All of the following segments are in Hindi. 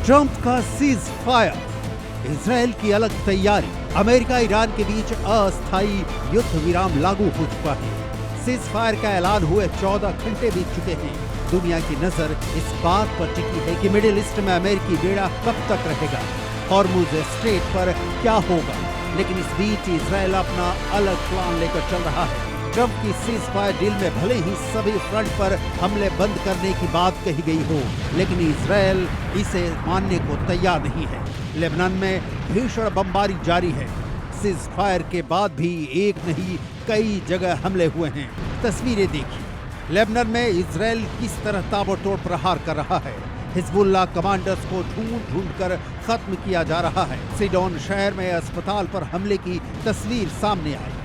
ट्रंप का सीज फायर, इजराइल की अलग तैयारी, अमेरिका ईरान के बीच अस्थायी युद्ध विराम लागू हो चुका है। सीज फायर का ऐलान हुए 14 घंटे बीत चुके हैं। दुनिया की नजर इस बात पर टिकी है कि मिडिल ईस्ट में अमेरिकी बेड़ा कब तक रहेगा, हॉर्मुज स्ट्रेट पर क्या होगा। लेकिन इस बीच इजराइल अपना अलग प्लान लेकर चल रहा है। ट्रंप की सीज फायर डील में भले ही सभी फ्रंट पर हमले बंद करने की बात कही गई हो, लेकिन इजराइल इसे मानने को तैयार नहीं है। लेबनान में भीषण बमबारी जारी है। सीज फायर के बाद भी एक नहीं कई जगह हमले हुए हैं। तस्वीरें देखिए, लेबनान में इजराइल किस तरह ताबड़तोड़ प्रहार कर रहा है। हिजबुल्लाह कमांडर्स को ढूंढ कर खत्म किया जा रहा है। सीडोन शहर में अस्पताल पर हमले की तस्वीर सामने आई।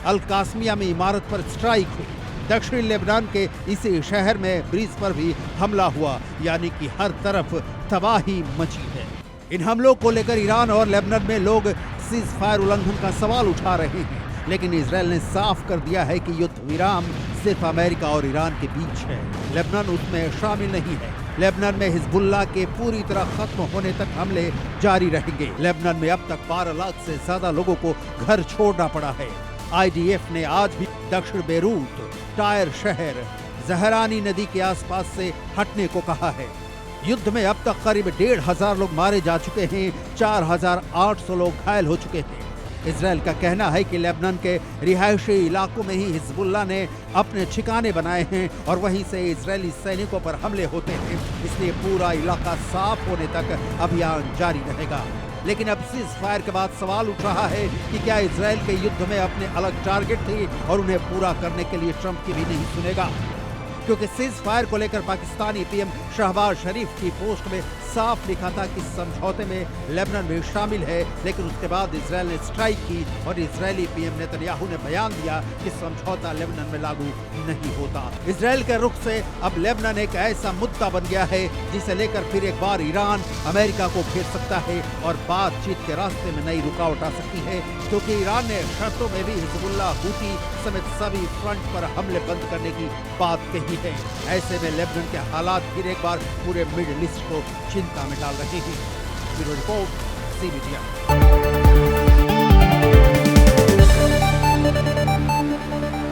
अल कासमिया में इमारत पर स्ट्राइक हुई। दक्षिणी लेबनान के इसी शहर में ब्रिज पर भी हमला हुआ, यानी कि हर तरफ तबाही मची है। इन हमलों को लेकर ईरान और लेबनान में लोग सीज फायर उल्लंघन का सवाल उठा रहे हैं, लेकिन इजराइल ने साफ कर दिया है कि युद्ध विराम सिर्फ अमेरिका और ईरान के बीच है। लेबनान उसमें शामिल नहीं है। लेबनान में हिजबुल्लाह के पूरी तरह खत्म होने तक हमले जारी रहेंगे। लेबनान में अब तक 12 लाख से ज्यादा लोगों को घर छोड़ना पड़ा है। IDF ने आज भी दक्षिण बेरूत, टायर शहर, जहरानी नदी के आसपास से हटने को कहा है। युद्ध में अब तक करीब 1,500 लोग मारे जा चुके हैं, 4,800 लोग घायल हो चुके हैं। इजराइल का कहना है कि लेबनान के रिहायशी इलाकों में ही हिजबुल्लाह ने अपने ठिकाने बनाए हैं और वहीं से इजरायली सैनिकों पर हमले होते हैं, इसलिए पूरा इलाका साफ होने तक अभियान जारी रहेगा। लेकिन अब सीज फायर के बाद सवाल उठ रहा है कि क्या इजराइल के युद्ध में अपने अलग टारगेट थे और उन्हें पूरा करने के लिए ट्रंप की भी नहीं सुनेगा, क्योंकि सीज फायर को लेकर पाकिस्तानी पीएम शहबाज शरीफ की पोस्ट में साफ लिखा था कि समझौते में लेबनान भी शामिल है। लेकिन उसके बाद इजराइल ने स्ट्राइक की और इजरायली पीएम नेतन्याहू ने बयान दिया कि समझौता लेबनान में लागू नहीं होता। इजराइल के रुख से अब लेबनान एक ऐसा मुद्दा बन गया है जिसे लेकर फिर एक बार ईरान अमेरिका को घेर सकता है और बातचीत के रास्ते में नई रुकावट आ सकती है, क्योंकि ईरान ने शर्तों में भी हिजबुल्लाह, हूती समेत सभी फ्रंट पर हमले बंद करने की बात कही है। ऐसे में लेबनान के हालात फिर एक बार पूरे मिडिल ईस्ट को चिंता में डाल रहे हैं। Bureau report, CBTI।